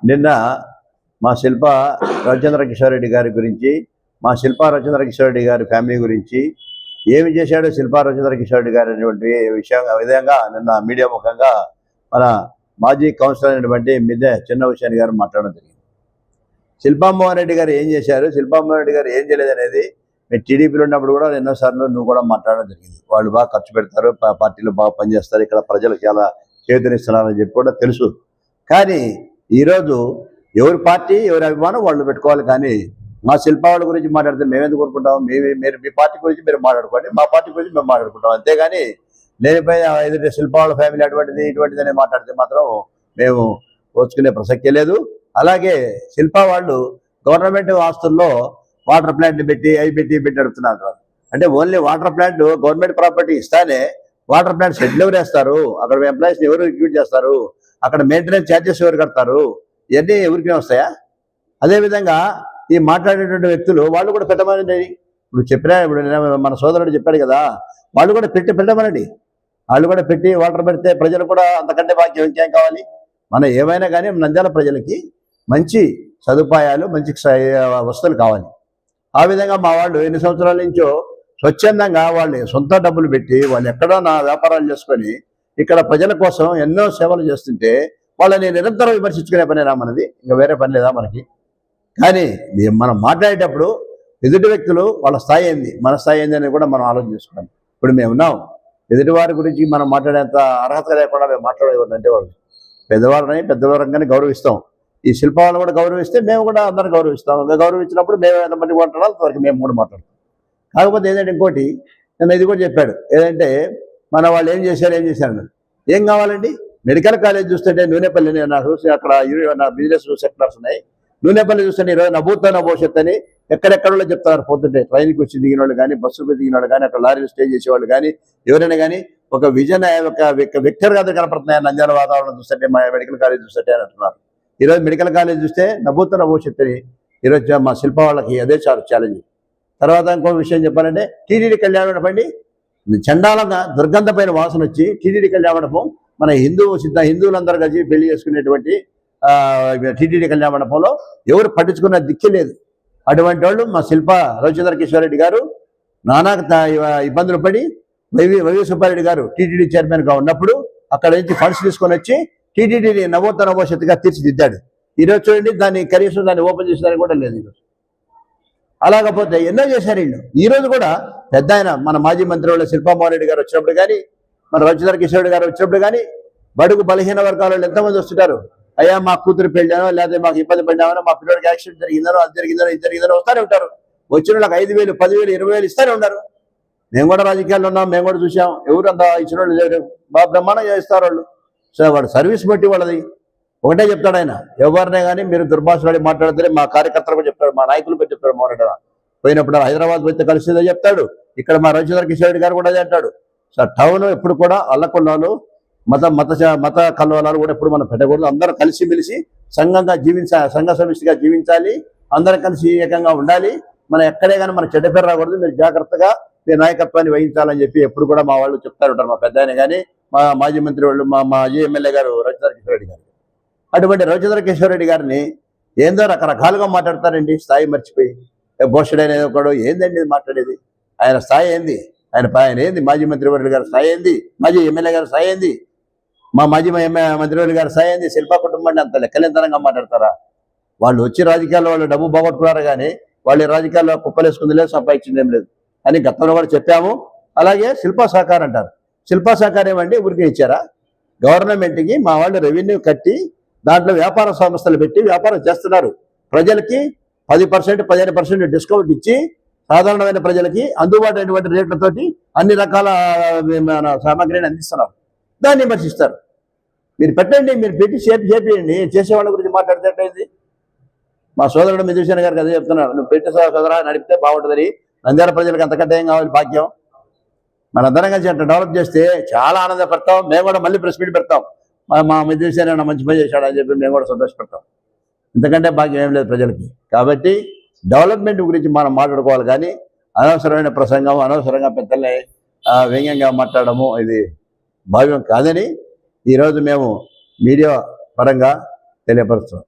నిన్న మా శిల్ప రవిచంద్ర కిషోర్ రెడ్డి గారి గురించి, మా శిల్ప రవిచంద్ర కిషోర్ రెడ్డి గారి ఫ్యామిలీ గురించి ఏమి చేశాడో శిల్ప రవిచంద్ర కిషోర్ రెడ్డి గారు అనేటువంటి విధంగా నిన్న మీడియా ముఖంగా మన మాజీ కౌన్సిలర్ అయినటువంటి మిద్దె చిన్నవిషయాన్ని గారు మాట్లాడడం జరిగింది. శిల్పామోహన్ రెడ్డి గారు ఏం చేశారు, శిల్పామోహన్ రెడ్డి గారు ఏం చేయలేదు అనేది మీరు టీడీపీలో ఉన్నప్పుడు కూడా ఎన్నోసార్లు నువ్వు కూడా మాట్లాడడం జరిగింది. వాళ్ళు బాగా ఖర్చు పెడతారు, పార్టీలు బాగా పనిచేస్తారు, ఇక్కడ ప్రజలు చాలా చేతునిస్తున్నారని చెప్పి కూడా తెలుసు. కానీ ఈరోజు ఎవరి పార్టీ ఎవరి అభిమానం వాళ్ళు పెట్టుకోవాలి. కానీ మా శిల్ప వాళ్ళ గురించి మాట్లాడితే మేమెందుకు కోరుకుంటాం? మీరు మీ పార్టీ గురించి మీరు మాట్లాడుకోండి, మా పార్టీ గురించి మేము మాట్లాడుకుంటాం. అంతేగాని లేనిపై ఎదుటి శిల్ప వాళ్ళ ఫ్యామిలీ అటువంటిది ఇటువంటిది అని మాట్లాడితే మాత్రం మేము ఓర్చుకునే ప్రసక్తే లేదు. అలాగే శిల్ప వాళ్ళు గవర్నమెంట్ ఆస్తుల్లో వాటర్ ప్లాంట్లు పెట్టి అవి పెట్టి అడుగుతున్నారు. అంటే only water plant government property ఇస్తానే వాటర్ ప్లాంట్ షెడ్లు ఎవరు వేస్తారు, అక్కడ ఎంప్లాయీస్ని ఎవరు రిక్రూట్ చేస్తారు, అక్కడ మెయింటెనెన్స్ ఛార్జెస్ ఎవరు కడతారు, ఇవన్నీ ఎవరికి వస్తాయా? అదేవిధంగా ఈ మాట్లాడేటువంటి వ్యక్తులు వాళ్ళు కూడా పెట్టమనండి. ఇప్పుడు మన సోదరుడు చెప్పాడు కదా, వాళ్ళు కూడా పెట్టమనండి. వాళ్ళు కూడా పెట్టి వాటర్ పెడితే ప్రజలు కూడా అంతకంటే భాగ్యం ఇంకేం కావాలి? మనం ఏమైనా కానీ నంద్యాల ప్రజలకి మంచి సదుపాయాలు, మంచి వస్తువులు కావాలి. ఆ విధంగా మా వాళ్ళు ఎన్ని సంవత్సరాల నుంచో స్వచ్ఛందంగా వాళ్ళు సొంత డబ్బులు పెట్టి వాళ్ళు ఎక్కడో నా వ్యాపారాలు చేసుకొని ఇక్కడ ప్రజల కోసం ఎన్నో సేవలు చేస్తుంటే వాళ్ళని నిరంతరం విమర్శించుకునే పనేనా మనది? ఇంకా వేరే పని లేదా మనకి? కానీ మనం మాట్లాడేటప్పుడు ఎదుటి వ్యక్తులు వాళ్ళ స్థాయి ఏంది, మన స్థాయి ఏంది అని కూడా మనం ఆలోచన చేసుకోవాలి. ఇప్పుడు మేము ఉన్నాం, ఎదుటివారి గురించి మనం మాట్లాడేంత అర్హత లేకుండా మేము మాట్లాడేవాళ్ళంటే వాళ్ళు పెద్దవారంగానే గౌరవిస్తాం. ఈ శిల్ప వాళ్ళు కూడా గౌరవిస్తే మేము కూడా అందరం గౌరవిస్తాం. గౌరవించినప్పుడు మేము ఎంతమంది మాట్లాడాలి అంతవరకు మేము కూడా మాట్లాడతాం. కాకపోతే ఏంటంటే ఇంకోటి నేను ఇది కూడా చెప్పాడు, ఏదంటే మన వాళ్ళు ఏం చేశారు ఏం కావాలండి? మెడికల్ కాలేజ్ చూస్తుంటే నూనెపల్లి నాకు చూసి అక్కడ బిజినెస్ సెక్టర్స్ ఉన్నాయి. నూనెపల్లి చూస్తుంటే ఈరోజు నా భవిష్యత్తు అని ఎక్కడెక్కడో చెప్తున్నారు. పోతుంటే ట్రైన్కి వచ్చి దిగిన వాళ్ళు కానీ, బస్సుకు దిగిన వాళ్ళు కానీ, అక్కడ లారీలు స్టే చేసేవాళ్ళు కానీ, ఎవరైనా కానీ ఒక విజన్ ఒక వెక్టర్ గా కనపడుతున్నాయి. నంద్యాల వాతావరణం చూస్తుంటే మా మెడికల్ కాలేజ్ చూస్తుంటే అని అంటున్నారు. ఈరోజు మెడికల్ కాలేజ్ చూస్తే నభూతన భవిష్యత్తుని ఈరోజు మా శిల్ప వాళ్ళకి అదే చాలా ఛాలెంజ్. తర్వాత ఇంకో విషయం చెప్పాలంటే టీటీడీ కళ్యాణ మండపం అండి, చండాలంగా దుర్గంధమైన వాసన వచ్చి టీటీడీ కళ్యాణ మండపం మన హిందువులందరూ కలిసి పెళ్లి చేసుకునేటువంటి టీటీడీ కళ్యాణ మండపంలో ఎవరు పట్టించుకున్న దిక్కే లేదు. అటువంటి వాళ్ళు మా శిల్ప రవిచంద్ర కిషోర్ రెడ్డి గారు నానా ఇబ్బందులు పడి వైవి సుబ్బారెడ్డి గారు టీటీడీ చైర్మన్గా ఉన్నప్పుడు అక్కడ నుంచి ఫండ్స్ తీసుకొని వచ్చి టీటీడీని నవోత్తర భవిష్యత్తుగా తీర్చిదిద్దాడు. ఈరోజు చూడండి, దాన్ని కనీసం దాన్ని ఓపెన్ చేసేదానికి కూడా లేదు ఈరోజు. అలాగపోతే ఎన్నో చేశారు వీళ్ళు. ఈరోజు కూడా పెద్ద ఆయన మన మాజీ మంత్రి వాళ్ళ శిల్పామోహన్ రెడ్డి గారు వచ్చినప్పుడు కానీ, మన రవిచంద్ర కిషోర్ రెడ్డి గారు వచ్చినప్పుడు కానీ బడుగు బలహీన వర్గాల వాళ్ళు ఎంతమంది వస్తుంటారు? అయ్యా మా కూతురు పెళ్ళానో, లేకపోతే మాకు ఇబ్బంది పడినామనో, మా పిల్లడికి యాక్సిడెంట్ జరిగిందనో, అది జరిగిందనో, ఇది జరిగిందనో వస్తూనే ఉంటారు. వచ్చిన వాళ్ళకి 5,000, 10,000, 20,000 ఇస్తూనే ఉన్నారు. మేము కూడా రాజకీయాల్లో ఉన్నాం, మేము కూడా చూసాం. ఎవరు అంత ఇచ్చిన వాళ్ళు లేరు, బాగా బ్రహ్మాండంగా ఇస్తారు వాళ్ళు. సో వాడు సర్వీస్ బట్టి వాళ్ళది. ఒకటే చెప్తాడు ఆయన, ఎవరినే కానీ మీరు దుర్భాషలాడి మాట్లాడితే మా కార్యకర్తలు కూడా చెప్తాడు, మా నాయకులు కూడా చెప్తాడు. మోహన్ రెడ్డి పోయినప్పుడు హైదరాబాద్ పోతే కలిసిదే చెప్తాడు. ఇక్కడ మా రవిచంద్ర కిషోర్ రెడ్డి గారు కూడా అదే అంటాడు. సో టౌన్ ఎప్పుడు కూడా అల్లకొల్లాలు మత కల్లోలాలు కూడా ఎప్పుడు మనం పెట్టకూడదు. అందరూ కలిసిమెలిసి సంఘంగా సంఘ సమిష్టిగా జీవించాలి. అందరం కలిసి ఏకంగా ఉండాలి. మనం ఎక్కడే కానీ మన చెడ్డ పేరు రాకూడదు. మీరు జాగ్రత్తగా మీ నాయకత్వాన్ని వహించాలని చెప్పి ఎప్పుడు కూడా మా వాళ్ళు చెప్తారు ఉంటారు. మా పెద్ద ఆయన కానీ, మా మాజీ మంత్రి వాళ్ళు, మా మాజీ ఎమ్మెల్యే గారు రవిచంద్ర కిషోర్ రెడ్డి గారు. అటువంటి రవిచంద్ర కిషోర్ రెడ్డి గారిని ఏందో రకరకాలుగా మాట్లాడతారండి, స్థాయి మర్చిపోయి. భోషుడు అనేది ఒకడు ఏందండి మాట్లాడేది? ఆయన స్థాయి ఏంది? ఆయన ఏంది? మాజీ మంత్రివర్యులు గారి స్థాయి ఏంది? మాజీ ఎమ్మెల్యే గారి స్థాయి ఏంది? మా మాజీ మంత్రివర్యులు గారి స్థాయి ఏంది? శిల్ప కుటుంబాన్ని అంత లెక్కలేంతనంగా మాట్లాడతారా? వాళ్ళు వచ్చి రాజకీయాల్లో వాళ్ళు డబ్బు పోగొట్టుకున్నారు కానీ వాళ్ళు రాజకీయాల్లో కుప్పలేసుకుంది లేదు, సంపాదించింది ఏం లేదు అని గతంలో కూడా చెప్పాము. అలాగే శిల్ప సహకారం అంటారు. శిల్ప సహకారం ఏమండి ఊరికే ఇచ్చారా? గవర్నమెంట్కి మా వాళ్ళు రెవెన్యూ కట్టి దాంట్లో వ్యాపార సంస్థలు పెట్టి వ్యాపారం చేస్తున్నారు. ప్రజలకి 10%, 15% డిస్కౌంట్ ఇచ్చి సాధారణమైన ప్రజలకి అందుబాటు అయినటువంటి రేట్లతోటి అన్ని రకాల సామాగ్రిని అందిస్తున్నారు. దాన్ని విమర్శిస్తారు. మీరు పెట్టండి, మీరు పెట్టి చేపియండి. చేసేవాళ్ళ గురించి మాట్లాడితే మా సోదరుడు మిదుషణ గారికి అదే చెప్తున్నారు. నువ్వు పెట్టి సోదరా నడిపితే బాగుంటుందని. నంద్యాల ప్రజలకు అంతకంటే ఏం కావాలి? భాగ్యం. మనందరం కలిసి అట్లా డెవలప్ చేస్తే చాలా ఆనందపడతాం. మేము కూడా మళ్ళీ ప్రెస్ మీట్ పెడతాం. మా మిదుషణ మంచి పని చేశాడని చెప్పి మేము కూడా సంతోషపడతాం. ఇంతకంటే భాగ్యం ఏం లేదు ప్రజలకి. కాబట్టి డెవలప్మెంట్ గురించి మనం మాట్లాడుకోవాలి కానీ అనవసరమైన ప్రసంగం, అనవసరంగా పెద్దల్ని వ్యంగ్యంగా మాట్లాడము ఇది భావ్యం కాదని ఈరోజు మేము మీడియా పరంగా తెలియపరుస్తున్నాం.